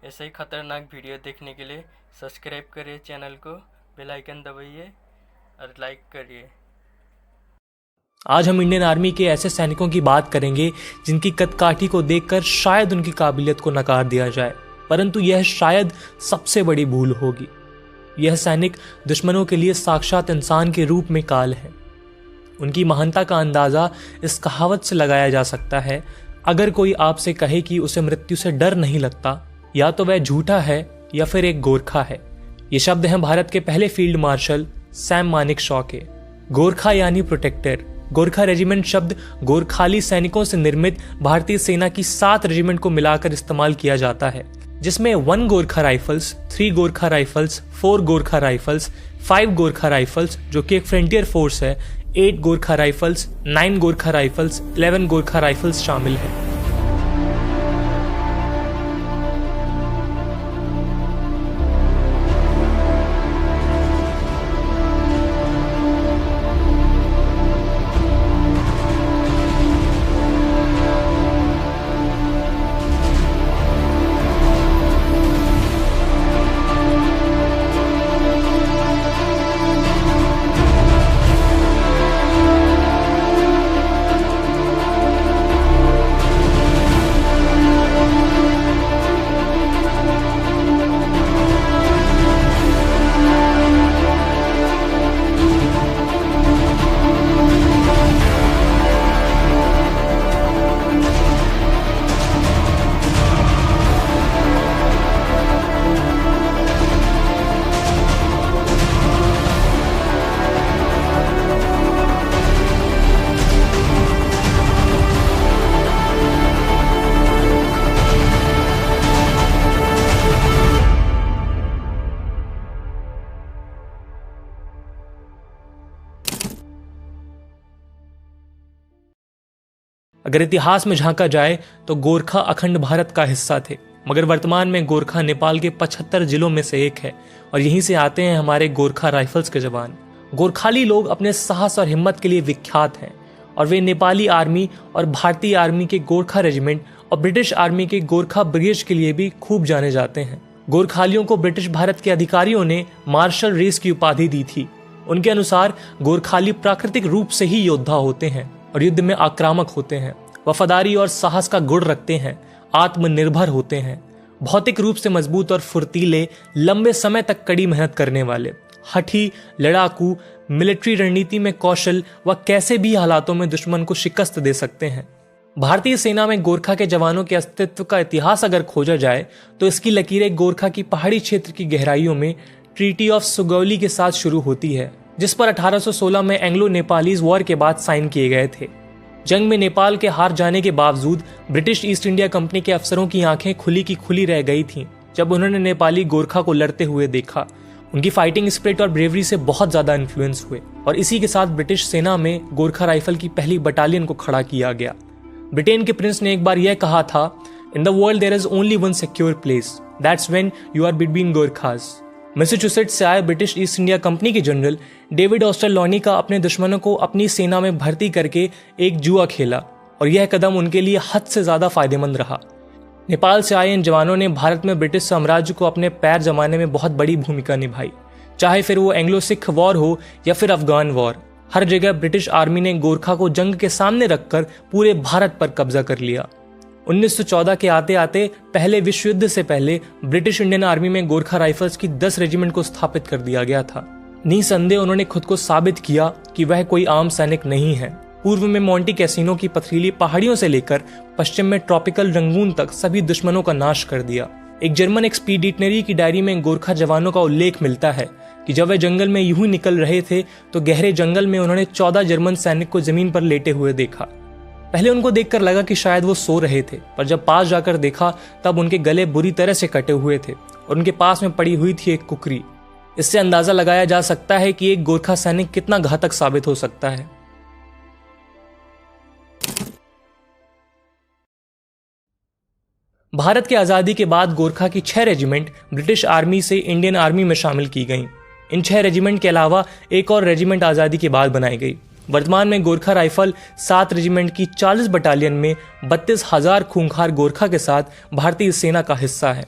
ऐसे ही खतरनाक वीडियो देखने के लिए सब्सक्राइब करिए चैनल को, बेल आइकन दबाइए और लाइक करिए। आज हम इंडियन आर्मी के ऐसे सैनिकों की बात करेंगे जिनकी कदकाठी को देखकर शायद उनकी काबिलियत को नकार दिया जाए, परंतु यह शायद सबसे बड़ी भूल होगी। यह सैनिक दुश्मनों के लिए साक्षात इंसान के रूप में काल है। उनकी महानता का अंदाजा इस कहावत से लगाया जा सकता है, अगर कोई आपसे कहे कि उसे मृत्यु से डर नहीं लगता, या तो वह झूठा है या फिर एक गोरखा है। ये शब्द हैं भारत के पहले फील्ड मार्शल सैम मानेकशॉ के। गोरखा यानी प्रोटेक्टर। गोरखा रेजिमेंट शब्द गोरखाली सैनिकों से निर्मित भारतीय सेना की 7 रेजिमेंट को मिलाकर इस्तेमाल किया जाता है, जिसमें 1 Gorkha rifles, 3 Gorkha rifles, 4 Gorkha rifles, 5 Gorkha rifles जो कि एक फ्रंटियर फोर्स है, 8 Gorkha rifles, 9 Gorkha rifles, 11 Gorkha rifles शामिल है। अगर इतिहास में झांका जाए तो गोरखा अखंड भारत का हिस्सा थे, मगर वर्तमान में गोरखा नेपाल के 75 जिलों में से एक है और यहीं से आते हैं हमारे गोरखा राइफल्स के जवान। गोरखाली लोग अपने साहस और हिम्मत के लिए विख्यात हैं और वे नेपाली आर्मी और भारतीय आर्मी के गोरखा रेजिमेंट और ब्रिटिश आर्मी के गोरखा ब्रिगेड के लिए भी खूब जाने जाते हैं। गोरखालियों को ब्रिटिश भारत के अधिकारियों ने मार्शल रेस की उपाधि दी थी। उनके अनुसार गोरखाली प्राकृतिक रूप से ही योद्धा होते हैं और युद्ध में आक्रामक होते हैं, वफादारी और साहस का गुण रखते हैं, आत्मनिर्भर होते हैं, भौतिक रूप से मजबूत और फुर्तीले, लंबे समय तक कड़ी मेहनत करने वाले, हठी, लड़ाकू, मिलिट्री रणनीति में कौशल व कैसे भी हालातों में दुश्मन को शिकस्त दे सकते हैं। भारतीय सेना में गोरखा के जवानों के अस्तित्व का इतिहास अगर खोजा जाए तो इसकी लकीरें गोरखा की पहाड़ी क्षेत्र की गहराइयों में ट्रीटी ऑफ सुगौली के साथ शुरू होती है, जिस पर 1816 में एंग्लो नेपालीज वॉर के बाद साइन किए गए थे। जंग में नेपाल के हार जाने के बावजूद ब्रिटिश ईस्ट इंडिया कंपनी के अफसरों की आंखें खुली की खुली रह गई थीं जब उन्होंने नेपाली गोरखा को लड़ते हुए देखा। उनकी फाइटिंग स्पिरिट और ब्रेवरी से बहुत ज्यादा इन्फ्लुएंस हुए और इसी के साथ ब्रिटिश सेना में गोरखा राइफल की पहली बटालियन को खड़ा किया गया। ब्रिटेन के प्रिंस ने एक बार यह कहा था, in the world there is only one secure place, that's when you are between Gorkhas. Massachusetts से आए ब्रिटिश ईस्ट इंडिया कंपनी के जनरल डेविड ऑस्टर लॉनी का अपने दुश्मनों को अपनी सेना में भर्ती करके एक जुआ खेला और यह कदम उनके लिए हद से ज्यादा फायदेमंद रहा। नेपाल से आए इन जवानों ने भारत में ब्रिटिश साम्राज्य को अपने पैर जमाने में बहुत बड़ी भूमिका निभाई, चाहे फिर वो एंग्लो सिख वॉर हो या फिर अफगान वॉर। हर जगह ब्रिटिश आर्मी ने गोरखा को जंग के सामने रखकर पूरे भारत पर कब्जा कर लिया। 1914 के आते आते पहले विश्व युद्ध से पहले ब्रिटिश इंडियन आर्मी में गोरखा राइफल्स की 10 रेजिमेंट को स्थापित कर दिया गया था। निसंदेह उन्होंने खुद को साबित किया कि वह कोई आम सैनिक नहीं है। पूर्व में मोंटी कैसीनो की पथरीली पहाड़ियों से लेकर पश्चिम में ट्रॉपिकल रंगून तक सभी दुश्मनों का नाश कर दिया। एक जर्मन एक्सपीडिशनरी की डायरी में गोरखा जवानों का उल्लेख मिलता है कि जब वे जंगल में यूं ही निकल रहे थे तो गहरे जंगल में उन्होंने 14 जर्मन सैनिक को जमीन पर लेटे हुए देखा। पहले उनको देखकर लगा कि शायद वो सो रहे थे, पर जब पास जाकर देखा तब उनके गले बुरी तरह से कटे हुए थे और उनके पास में पड़ी हुई थी एक कुकरी। इससे अंदाजा लगाया जा सकता है कि एक गोरखा सैनिक कितना घातक साबित हो सकता है। भारत की आजादी के बाद गोरखा की 6 रेजिमेंट ब्रिटिश आर्मी से इंडियन आर्मी में शामिल की गईं। इन 6 रेजिमेंट के अलावा एक और रेजिमेंट आजादी के बाद बनाई गई। वर्तमान में गोरखा राइफल 7 रेजिमेंट की 40 बटालियन में 32,000 खूंखार गोरखा के साथ भारतीय सेना का हिस्सा है।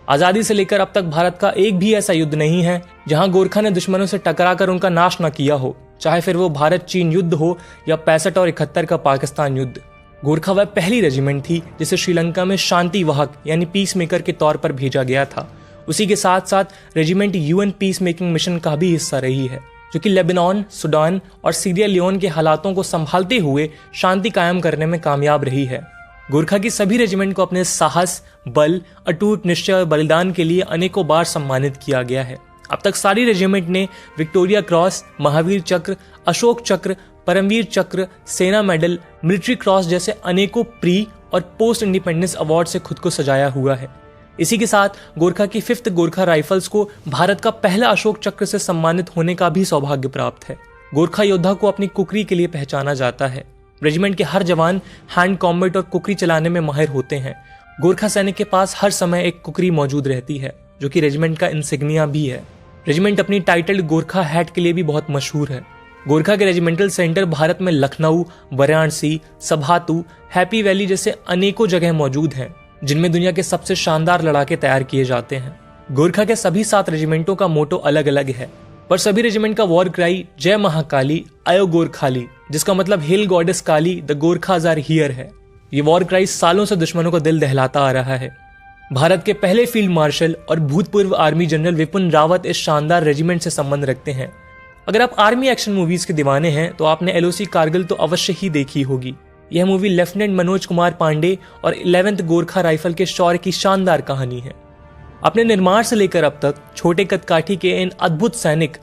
आजादी से लेकर अब तक भारत का एक भी ऐसा युद्ध नहीं है जहां गोरखा ने दुश्मनों से टकराकर उनका नाश न किया हो, चाहे फिर वो भारत चीन युद्ध हो या 65 और 71 का पाकिस्तान युद्ध। गोरखा वह पहली रेजिमेंट थी जिसे श्रीलंका में शांति वाहक यानी पीस मेकर के तौर पर भेजा गया था। उसी के साथ साथ regiment UN peace making mission का भी हिस्सा रही है, जो कि लेबनान, सूडान और सीरिया लियोन के हालातों को संभालते हुए शांति कायम करने में कामयाब रही है। गोरखा की सभी रेजिमेंट को अपने साहस, बल, अटूट निश्चय और बलिदान के लिए अनेकों बार सम्मानित किया गया है। अब तक सारी रेजिमेंट ने विक्टोरिया क्रॉस, महावीर चक्र, अशोक चक्र, परमवीर चक्र, सेना मेडल, मिलिट्री क्रॉस जैसे अनेकों प्री और पोस्ट इंडिपेंडेंस अवार्ड से खुद को सजाया हुआ है। इसी के साथ गोरखा की 5th गोरखा राइफल्स को भारत का पहला अशोक चक्र से सम्मानित होने का भी सौभाग्य प्राप्त है। गोरखा योद्धा को अपनी कुकरी के लिए पहचाना जाता है। रेजिमेंट के हर जवान हैंड कॉम्बैट और कुकरी चलाने में माहिर होते हैं। गोरखा सैनिक के पास हर समय एक कुकरी मौजूद रहती है, जो कि रेजिमेंट का इंसिग्निया भी है। रेजिमेंट अपनी टाइटल्ड गोरखा हैट के लिए भी बहुत मशहूर है। गोरखा के रेजिमेंटल सेंटर भारत में लखनऊ, वाराणसी, सभातू, हैप्पी वैली जैसे अनेकों जगह मौजूद हैं, जिनमें दुनिया के सबसे शानदार लड़ाके तैयार किए जाते हैं। गोरखा के सभी 7 रेजिमेंटों का मोटो अलग अलग है, पर सभी रेजिमेंट का वॉर क्राई जय महाकाली आयो गोरखाली, जिसका मतलब hail goddess Kali the Gorkhas are here है। ये वॉर क्राई सालों से दुश्मनों का दिल दहलाता आ रहा है। भारत के पहले फील्ड मार्शल और भूतपूर्व आर्मी जनरल विपिन रावत इस शानदार रेजिमेंट से संबंध रखते हैं। अगर आप आर्मी एक्शन मूवीज के दीवाने हैं तो आपने एलओसी कारगिल तो अवश्य ही देखी होगी। यह मूवी लेफ्टिनेंट मनोज कुमार पांडे और 11th गोरखा राइफल के शौर्य की शानदार कहानी है। अपने निर्माण से लेकर अब तक छोटे कदकाठी के इन अद्भुत सैनिक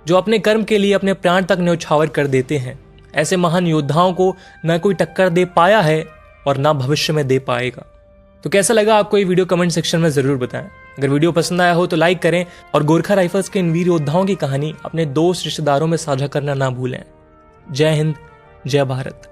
जो अपने कर्म के लिए अपने प्राण तक न्यौछावर कर देते हैं, ऐसे महान योद्धाओं को न कोई टक्कर दे पाया है और न भविष्य में दे पाएगा। तो कैसा लगा आपको ये वीडियो कमेंट सेक्शन में जरूर बताएं। अगर वीडियो पसंद आया हो तो लाइक करें और गोरखा राइफल्स के इन वीर योद्धाओं की कहानी अपने दोस्त रिश्तेदारों में साझा करना ना भूलें। जय हिंद, जय भारत।